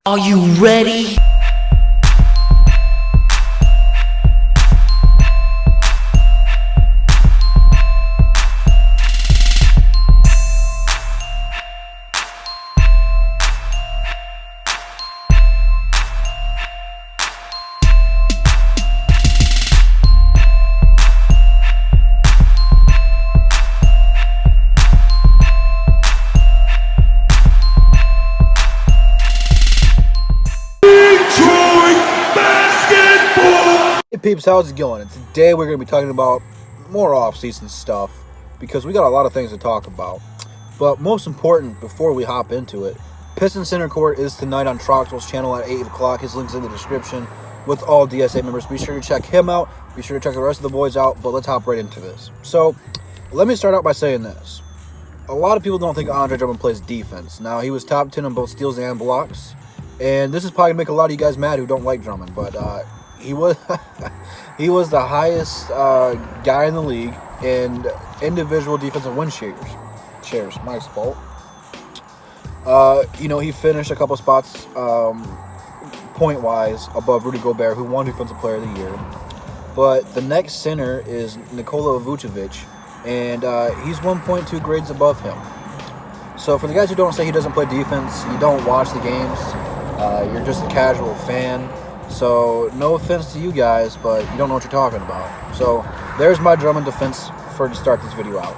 Are you ready? Hey peeps, how's it going? And today we're going to be talking about more off-season stuff because we got a lot of things to talk about. But most important, before we hop into it, Pistons Center Court is tonight on Troxel's channel at 8 o'clock. His link's in the description with all DSA members. Be sure to check him out. Be sure to check the rest of the boys out. But let's hop right into this. So, let me start out by saying this. A lot of people don't think Andre Drummond plays defense. Now, he was top 10 on both steals and blocks. And this is probably going to make a lot of you guys mad who don't like Drummond. But, he was he was the highest guy in the league in individual defensive win shares. My fault. He finished a couple spots point wise above Rudy Gobert, who won Defensive Player of the Year. But the next center is Nikola Vucevic, and he's 1.2 grades above him. So for the guys who don't say he doesn't play defense, you don't watch the games. You're just a casual fan. So, no offense to you guys, but you don't know what you're talking about. So, there's my Drummond defense to start this video out.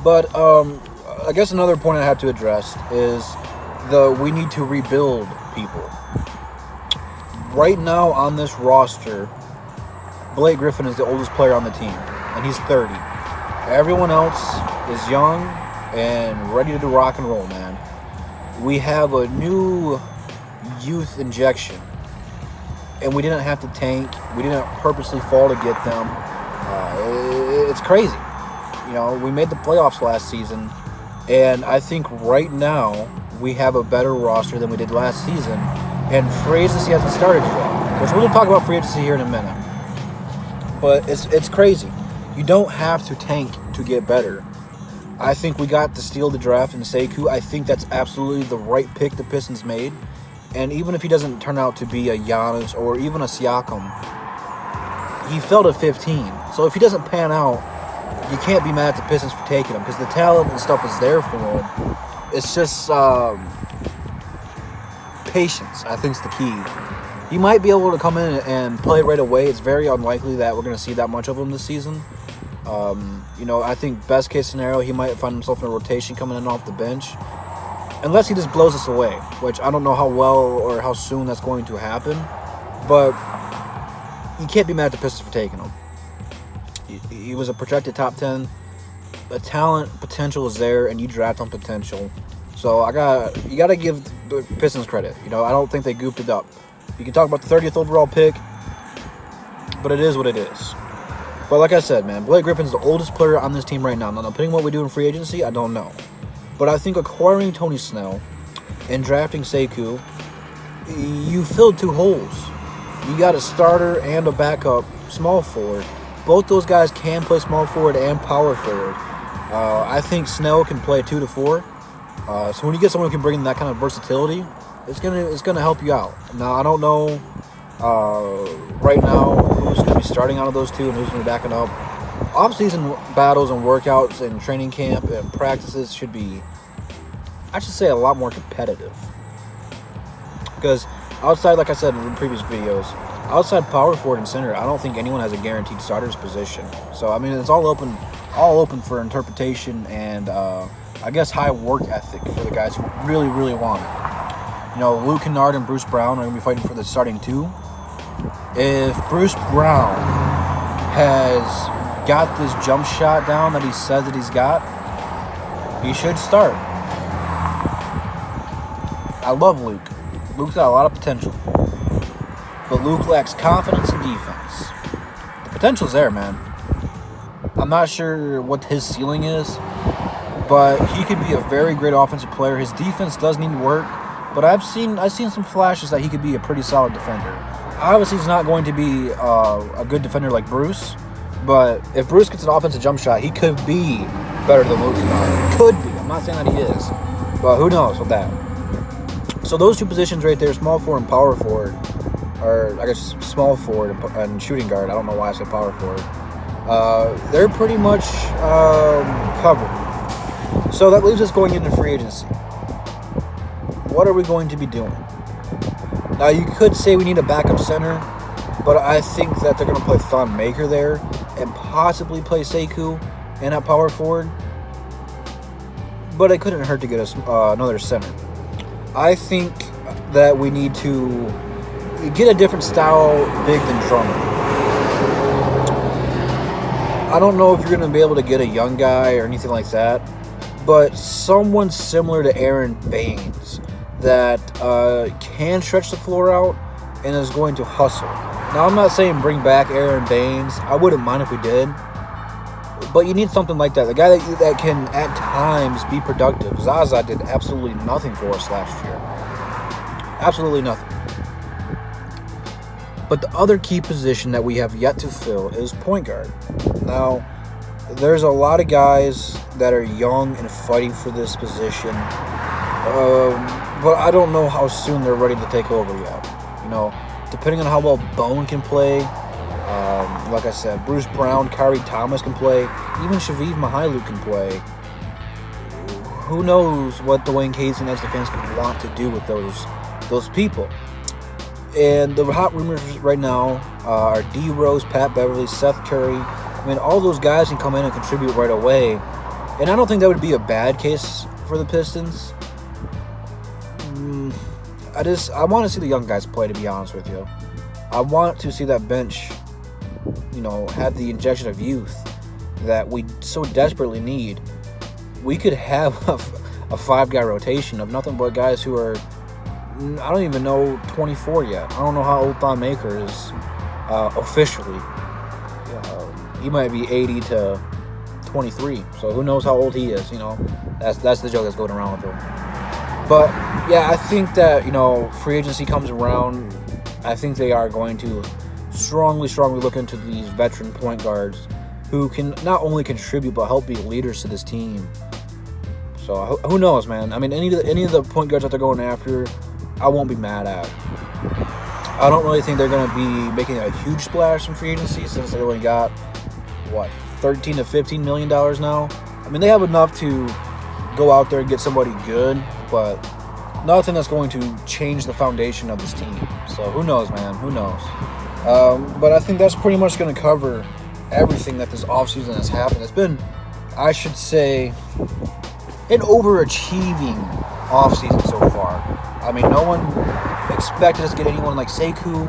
But, I guess another point I have to address is we need to rebuild people. Right now on this roster, Blake Griffin is the oldest player on the team, and he's 30. Everyone else is young and ready to do rock and roll, man. We have a new youth injection. And we didn't have to tank. We didn't purposely fall to get them. It's crazy. We made the playoffs last season. And I think right now we have a better roster than we did last season. And free agency hasn't started yet. Which we're going to talk about free agency here in a minute. But it's crazy. You don't have to tank to get better. I think we got to steal the draft in Sekou. I think that's absolutely the right pick the Pistons made. And even if he doesn't turn out to be a Giannis or even a Siakam, he fell to 15. So if he doesn't pan out, you can't be mad at the Pistons for taking him because the talent and stuff is there for him. It's just patience, I think, is the key. He might be able to come in and play right away. It's very unlikely that we're going to see that much of him this season. I think best case scenario, he might find himself in a rotation coming in off the bench. Unless he just blows us away, which I don't know how well or how soon that's going to happen. But you can't be mad at the Pistons for taking him. He was a projected top 10. The talent potential is there, and you draft on potential. So you got to give the Pistons credit. I don't think they goofed it up. You can talk about the 30th overall pick, but it is what it is. But like I said, man, Blake Griffin's the oldest player on this team right now. Now, depending on what we do in free agency, I don't know. But I think acquiring Tony Snell and drafting Sekou, you filled two holes. You got a starter and a backup small forward. Both those guys can play small forward and power forward. I think Snell can play 2 to 4. So when you get someone who can bring in that kind of versatility, it's gonna help you out. Now I don't know right now who's gonna be starting out of those two and who's gonna be backing up. Off-season battles and workouts and training camp and practices should be, I should say, a lot more competitive. Because outside, like I said in previous videos, outside power forward and center, I don't think anyone has a guaranteed starter's position. So, I mean, it's all open for interpretation and, I guess, high work ethic for the guys who really, really want it. Luke Kennard and Bruce Brown are going to be fighting for the starting 2. If Bruce Brown has got this jump shot down that he says that he's got, he should start. I love Luke. Luke's got a lot of potential. But Luke lacks confidence in defense. The potential's there, man. I'm not sure what his ceiling is, but he could be a very great offensive player. His defense does need work, but I've seen some flashes that he could be a pretty solid defender. Obviously, he's not going to be a good defender like Bruce, but if Bruce gets an offensive jump shot, he could be better than Luke Kennard. Could be. I'm not saying that he is, but who knows with that. So those two positions right there, small forward and power forward, or I guess small forward and shooting guard. I don't know why I said power forward. They're pretty much covered. So that leaves us going into free agency. What are we going to be doing? Now, you could say we need a backup center, but I think that they're going to play Thon Maker there and possibly play Sekou in at power forward. But it couldn't hurt to get us another center. I think that we need to get a different style big than Drummond. I don't know if you're going to be able to get a young guy or anything like that, but someone similar to Aaron Baines that can stretch the floor out and is going to hustle. Now, I'm not saying bring back Aaron Baines. I wouldn't mind if we did. But you need something like that. The guy that can, at times, be productive. Zaza did absolutely nothing for us last year. Absolutely nothing. But the other key position that we have yet to fill is point guard. Now, there's a lot of guys that are young and fighting for this position. But I don't know how soon they're ready to take over yet. You know, depending on how well Bone can play, like I said, Bruce Brown, Kyrie Thomas can play, even Shaviv Mihailuk can play. Who knows what Dwayne Casey and Stefanski want to do with those people? And the hot rumors right now are D Rose, Pat Beverly, Seth Curry. I mean, all those guys can come in and contribute right away. And I don't think that would be a bad case for the Pistons. I want to see the young guys play, to be honest with you. I want to see that bench, have the injection of youth that we so desperately need. We could have a five-guy rotation of nothing but guys who are, I don't even know, 24 yet. I don't know how old Thon Maker is officially. He might be 80 to 23, so who knows how old he is, That's the joke that's going around with him. But, yeah, I think that, free agency comes around. I think they are going to strongly look into these veteran point guards who can not only contribute but help be leaders to this team. So, who knows, man? I mean, any of the point guards that they're going after, I won't be mad at. I don't really think they're going to be making a huge splash in free agency since they only got, $13 to $15 million now? I mean, they have enough to go out there and get somebody good, but nothing that's going to change the foundation of this team. So who knows, man? Who knows? But I think that's pretty much going to cover everything that this offseason has happened. It's been, I should say, an overachieving offseason so far. I mean, no one expected us to get anyone like Sekou.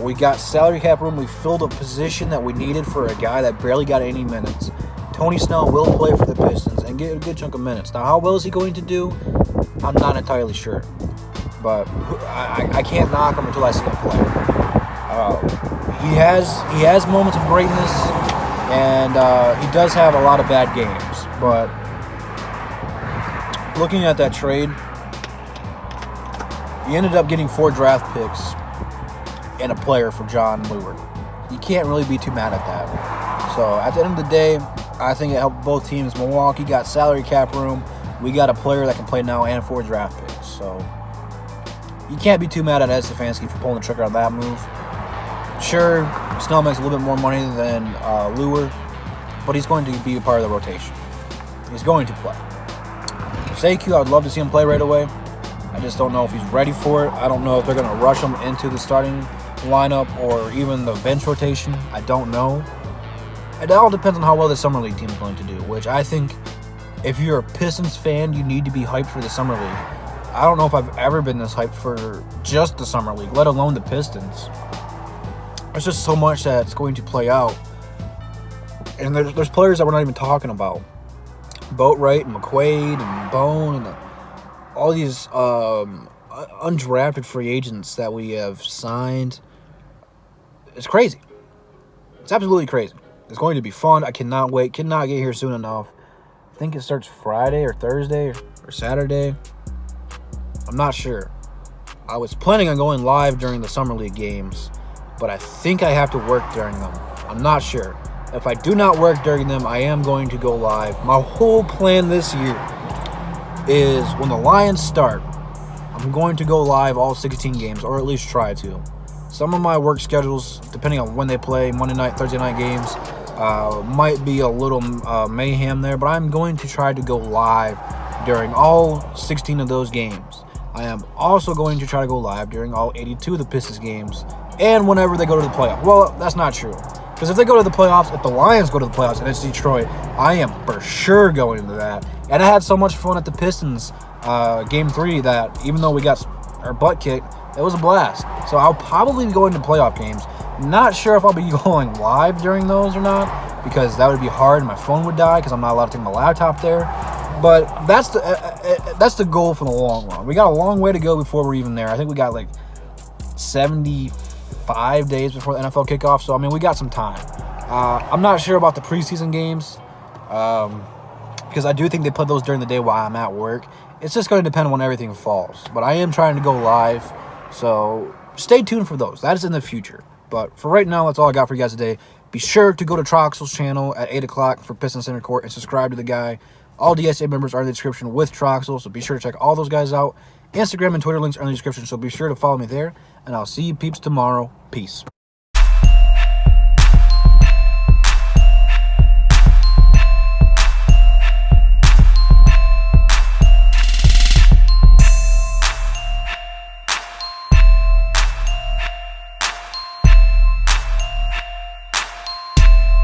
We got salary cap room. We filled a position that we needed for a guy that barely got any minutes. Tony Snell will play for the Pistons and get a good chunk of minutes. Now, how well is he going to do? I'm not entirely sure. But I can't knock him until I see him play. He has moments of greatness, and he does have a lot of bad games. But looking at that trade, he ended up getting 4 draft picks and a player for John Lewis. You can't really be too mad at that. So at the end of the day, I think it helped both teams. Milwaukee got salary cap room. We got a player that can play now and 4 draft picks. So you can't be too mad at Stefanski for pulling the trigger on that move. Sure, Snell makes a little bit more money than Lure, but he's going to be a part of the rotation. He's going to play. Sekou, I'd love to see him play right away. I just don't know if he's ready for it. I don't know if they're going to rush him into the starting lineup or even the bench rotation. I don't know. It all depends on how well the Summer League team is going to do, which I think if you're a Pistons fan, you need to be hyped for the Summer League. I don't know if I've ever been this hyped for just the Summer League, let alone the Pistons. There's just so much that's going to play out. And there's players that we're not even talking about. Boatwright and McQuaid and Bone and all these undrafted free agents that we have signed. It's crazy. It's absolutely crazy. It's going to be fun. I cannot wait. Cannot get here soon enough. I think it starts Friday or Thursday or Saturday. I'm not sure. I was planning on going live during the Summer League games, but I think I have to work during them. I'm not sure. If I do not work during them, I am going to go live. My whole plan this year is when the Lions start, I'm I'm going to go live all 16 games, or at least try to. Some of my work schedules, depending on when they play, Monday night, Thursday night games, might be a little mayhem there, but I'm going to try to go live during all 16 of those games. I am also going to try to go live during all 82 of the Pistons games, and whenever they go to the playoffs. Well, that's not true, because if they go to the playoffs, if the Lions go to the playoffs and it's Detroit, I am for sure going to that. And I had so much fun at the Pistons Game 3 that even though we got our butt kicked, it was a blast. So I'll probably be going to playoff games. Not sure if I'll be going live during those or not, because that would be hard. My phone would die because I'm not allowed to take my laptop there. But that's the goal for the long run. We got a long way to go before we're even there. I think we got like 75 days before the NFL kickoff. So, I mean, we got some time. I'm not sure about the preseason games because I do think they put those during the day while I'm at work. It's just going to depend on when everything falls. But I am trying to go live. So stay tuned for those. That is in the future. But for right now, that's all I got for you guys today. Be sure to go to Troxel's channel at 8 o'clock for Pistons Center Court and subscribe to the guy. All DSA members are in the description with Troxel, so be sure to check all those guys out. Instagram and Twitter links are in the description, so be sure to follow me there. And I'll see you peeps tomorrow. Peace.